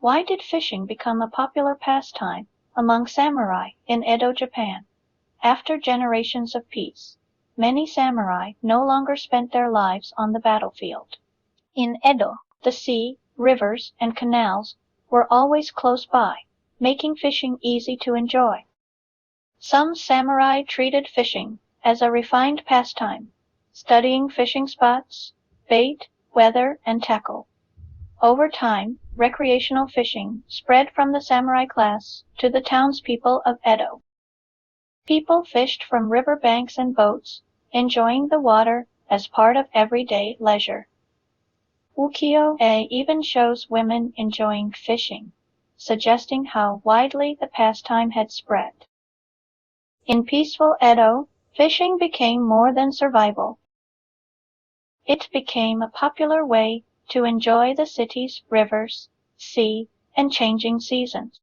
Why did fishing become a popular pastime among samurai in Edo, Japan? After generations of peace, many samurai no longer spent their lives on the battlefield. In Edo, the sea, rivers, and canals were always close by, making fishing easy to enjoy. Some samurai treated fishing as a refined pastime, studying fishing spots, bait, weather, and tackle. Over time, recreational fishing spread from the samurai class to the townspeople of Edo. People fished from river banks and boats, enjoying the water as part of everyday leisure. Ukiyo-e even shows women enjoying fishing, suggesting how widely the pastime had spread. In peaceful Edo, fishing became more than survival. It became a popular way to enjoy the city's rivers, sea, and changing seasons.